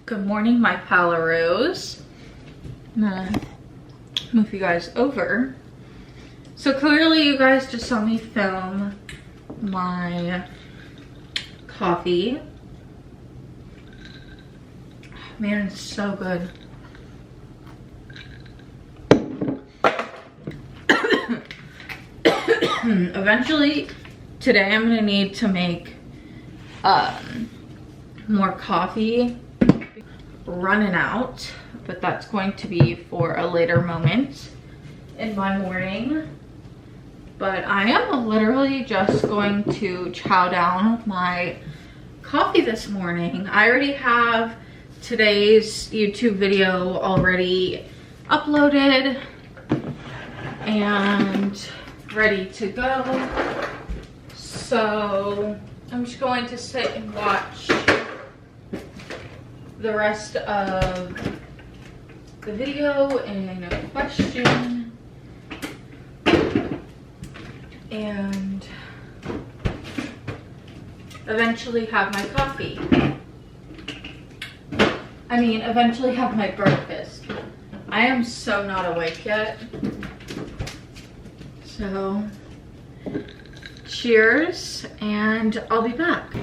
Good morning, my palaroos. I'm gonna move you guys over. So clearly you guys just saw me film my coffee. Man, it's so good. Eventually today I'm gonna need to make more coffee. Running out, but that's going to be for a later moment in my morning. But I am literally just going to chow down my coffee this morning. I already have today's YouTube video already uploaded and ready to go. So I'm just going to sit and watch the rest of the video and a question and eventually have my coffee. I mean, eventually have my breakfast. I am so not awake yet. So, cheers, and I'll be back.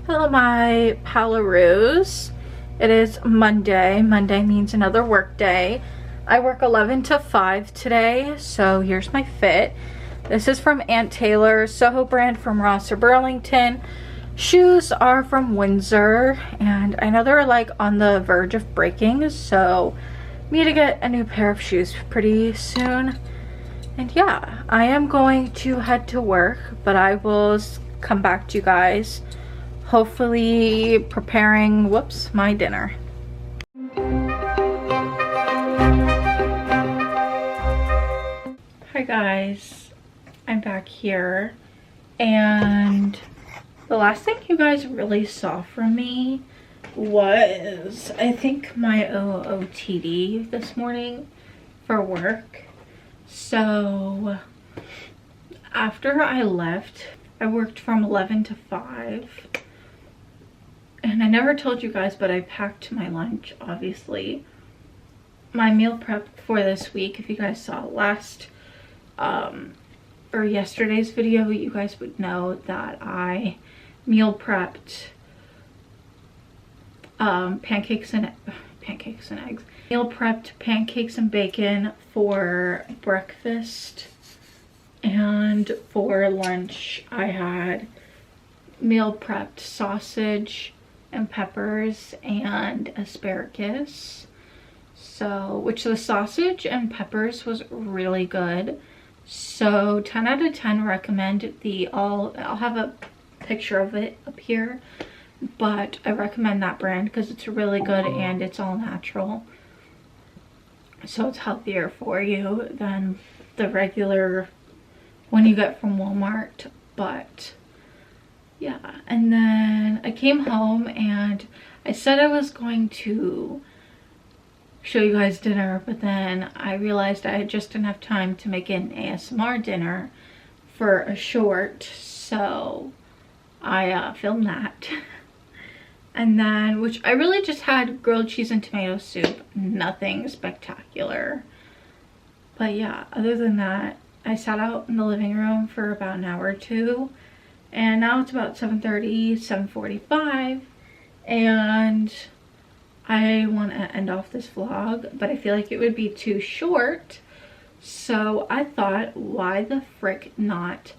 Hello, my palaroos. It is Monday. Monday means another work day. I work 11 to 5 today, so here's my fit. This is from Aunt Taylor, Soho brand from Ross or Burlington. Shoes are from Windsor, and I know they're like on the verge of breaking, so I need to get a new pair of shoes pretty soon. And yeah, I am going to head to work, but I will come back to you guys hopefully preparing, my dinner. Hi guys, I'm back here, and the last thing you guys really saw from me was, I think, my OOTD this morning for work. So after I left, I worked from 11 to 5. And I never told you guys, but I packed my lunch, obviously. My meal prep for this week, if you guys saw last or yesterday's video, you guys would know that I meal prepped pancakes and eggs. Meal prepped pancakes and bacon for breakfast, and for lunch I had meal prepped sausage and peppers and asparagus. So, which the sausage and peppers was really good. So 10 out of 10 recommend the I'll have a picture of it up here, but I recommend that brand because it's really good and it's all natural. So it's healthier for you than the regular one you get from Walmart. But yeah, and then I came home and I said I was going to show you guys dinner, but then I realized I had just enough time to make an ASMR dinner for a short, so I filmed that. And then, which I really just had grilled cheese and tomato soup, nothing spectacular. But yeah, other than that, I sat out in the living room for about an hour or two. And now it's about 7:30, 7:45, and I want to end off this vlog, but I feel like it would be too short. So I thought, why the frick not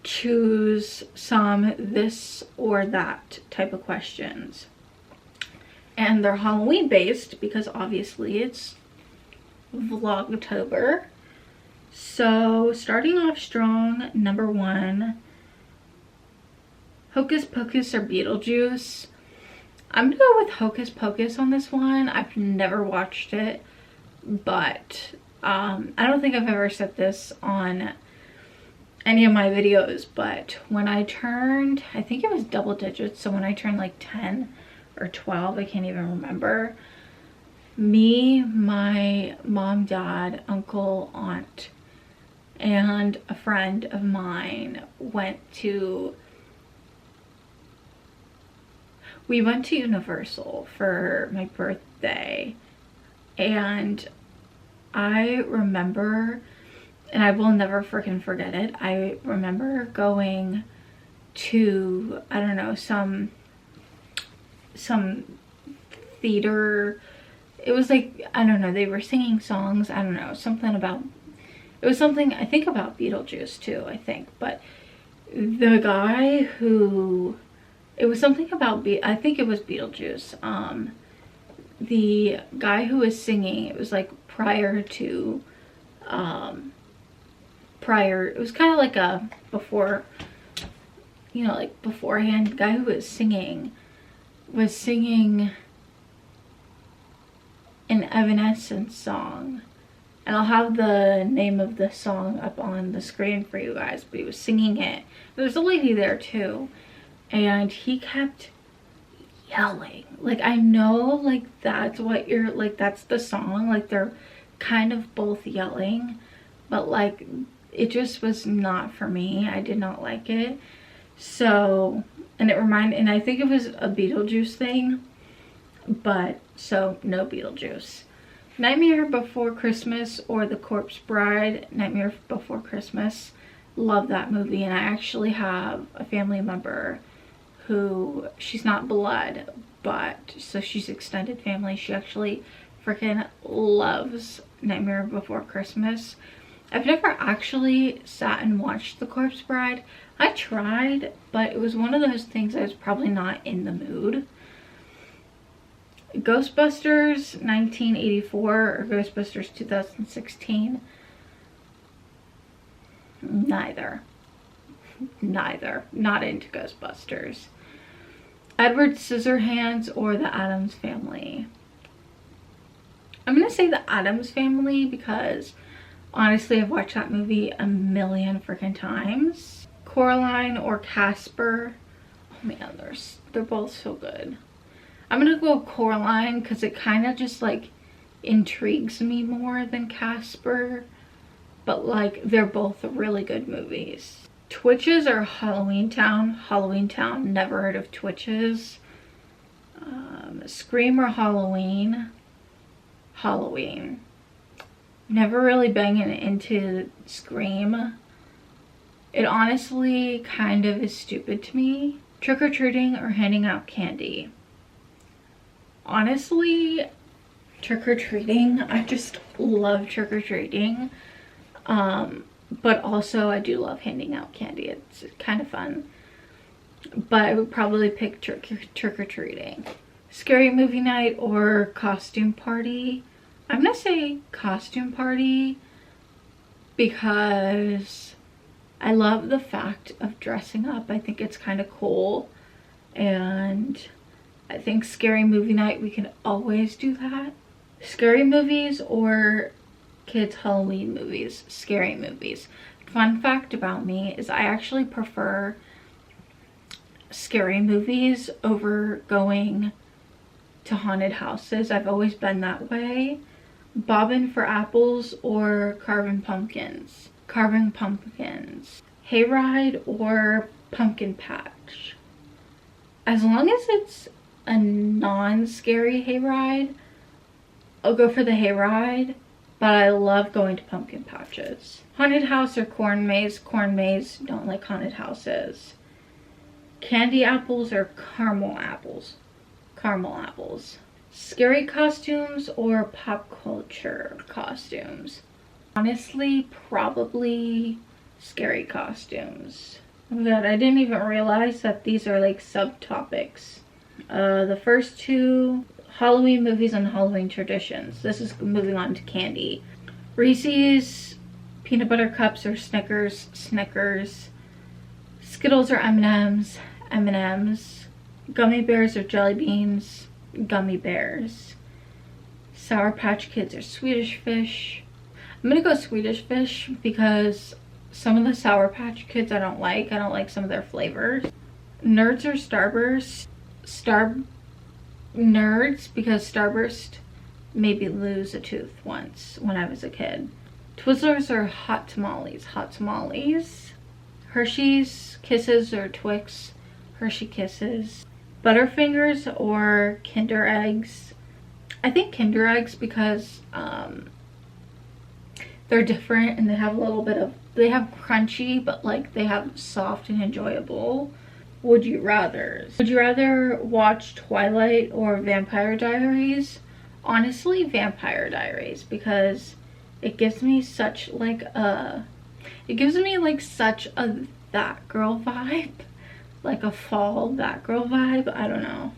choose some this or that type of questions. And they're Halloween based because obviously it's Vlogtober. So starting off strong, number one, Hocus Pocus or Beetlejuice. I'm gonna go with Hocus Pocus on this one. I've never watched it, but I don't think I've ever said this on any of my videos, but when I turned, I think it was double digits, so when I turned like 10 or 12, I can't even remember, me, my mom, dad, uncle, aunt, and a friend of mine went to Universal for my birthday, and I remember, and I will never freaking forget it, I remember going to, I don't know, some theater. It was like, I don't know, they were singing songs, I don't know, something about, it was something, I think about Beetlejuice too, I think, but the guy who, it was something about, I think it was Beetlejuice, the guy who was singing, it was like prior to, it was kind of like a before, you know, like beforehand. The guy who was singing an Evanescence song, and I'll have the name of the song up on the screen for you guys, but he was singing it. There's a lady there too, and he kept yelling. Like, I know, like, that's what you're, like, that's the song, like, they're kind of both yelling, but like, it just was not for me. I did not like it. So, and I think it was a Beetlejuice thing, but so no Beetlejuice. Nightmare Before Christmas or The Corpse Bride. Nightmare Before Christmas. Love that movie, and I actually have a family member who, she's not blood, but so she's extended family. She actually freaking loves Nightmare Before Christmas. I've never actually sat and watched The Corpse Bride. I tried, but it was one of those things I was probably not in the mood. Ghostbusters 1984 or Ghostbusters 2016. Neither. Not into Ghostbusters. Edward Scissorhands or The Addams Family. I'm gonna say The Addams Family because honestly, I've watched that movie a million freaking times. Coraline or Casper. Oh man, they're both so good. I'm gonna go Coraline because it kind of just like intrigues me more than Casper. But like, they're both really good movies. Twitches or Halloween Town? Halloween Town. Never heard of Twitches. Scream or Halloween? Halloween. Never really banging into Scream. It honestly kind of is stupid to me. Trick-or-treating or handing out candy? Honestly, trick-or-treating. I just love trick-or-treating. But also I do love handing out candy. It's kind of fun. But I would probably pick trick-or-treating. Scary movie night or costume party? I'm gonna say costume party because I love the fact of dressing up. I think it's kind of cool, and I think scary movie night, we can always do that. Scary movies or kids Halloween movies? Scary movies. Fun fact about me is I actually prefer scary movies over going to haunted houses. I've always been that way. Bobbing for apples or carving pumpkins? Carving pumpkins. Hayride or pumpkin patch? As long as it's a non-scary hayride, I'll go for the hayride, but I love going to pumpkin patches. Haunted house or corn maze? Corn maze. Don't like haunted houses. Candy apples or caramel apples? Caramel apples. Scary costumes or pop culture costumes? Honestly, probably scary costumes. Oh my god, I didn't even realize that these are like subtopics. The first two, Halloween movies and Halloween traditions. This is moving on to candy. Reese's Peanut Butter Cups or Snickers? Snickers. Skittles or M&Ms? M&Ms. Gummy bears or jelly beans? Gummy bears. Sour Patch Kids or Swedish Fish? I'm gonna go Swedish Fish because some of the Sour Patch Kids I don't like. I don't like some of their flavors. Nerds or Starburst? Nerds, because Starburst made me lose a tooth once when I was a kid. Twizzlers or Hot Tamales? Hot Tamales. Hershey's Kisses or Twix? Hershey Kisses. Butterfingers or Kinder Eggs? I think Kinder Eggs because they're different and they have a little bit of, they have crunchy, but like they have soft and enjoyable. Would you rather? Would you rather watch Twilight or Vampire Diaries? Honestly, Vampire Diaries, because it gives me such like a, it gives me like such a that girl vibe, like a fall that girl vibe. I don't know.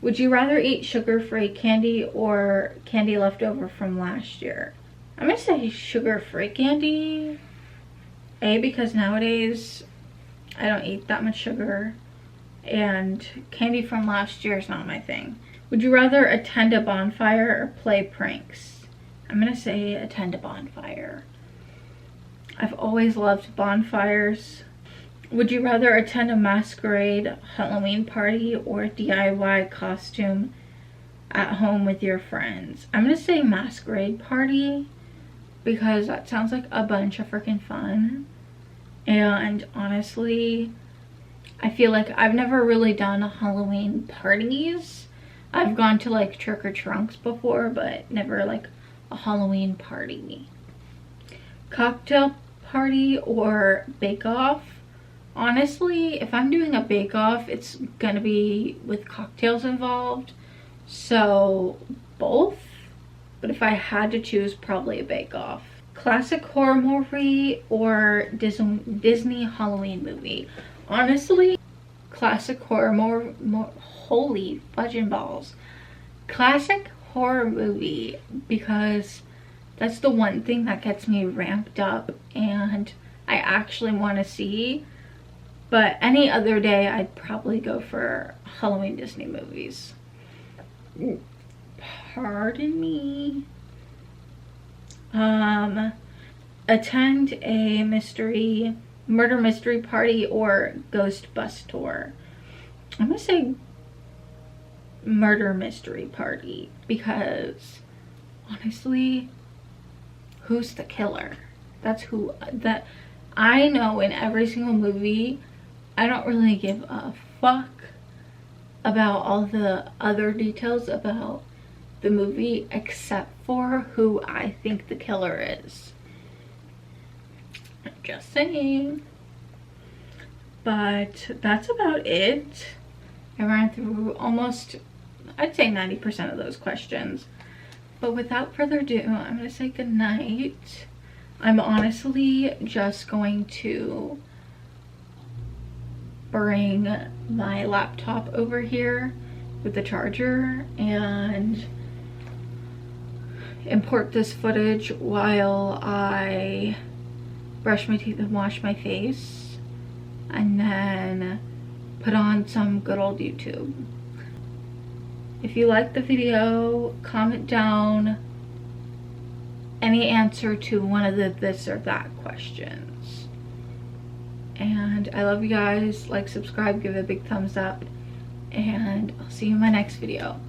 Would you rather eat sugar-free candy or candy left over from last year? I'm gonna say sugar-free candy. Because nowadays I don't eat that much sugar, and candy from last year is not my thing. Would you rather attend a bonfire or play pranks? I'm gonna say attend a bonfire. I've always loved bonfires. Would you rather attend a masquerade Halloween party or a DIY costume at home with your friends? I'm gonna say masquerade party because that sounds like a bunch of freaking fun. And honestly, I feel like I've never really done Halloween parties. I've gone to like trick or trunks before, but never like a Halloween party. Cocktail party or bake off? Honestly, if I'm doing a bake off, it's gonna be with cocktails involved, so both. But if I had to choose, probably a bake off. Classic horror movie or Disney Halloween movie? Honestly, classic horror holy fudging balls. Classic horror movie, because that's the one thing that gets me ramped up and I actually want to see. But any other day, I'd probably go for Halloween Disney movies. Pardon me. Attend a murder mystery party or ghost bus tour? I'm gonna say murder mystery party because honestly, who's the killer? That's who that I know in every single movie. I don't really give a fuck about all the other details about the movie except for who I think the killer is. Just saying. But that's about it. I ran through almost, I'd say 90% of those questions. But without further ado, I'm gonna say goodnight. I'm honestly just going to bring my laptop over here with the charger and import this footage while I brush my teeth and wash my face, and then put on some good old YouTube. If you liked the video, comment down any answer to one of the this or that questions. And I love you guys. Like, subscribe, give it a big thumbs up, and I'll see you in my next video.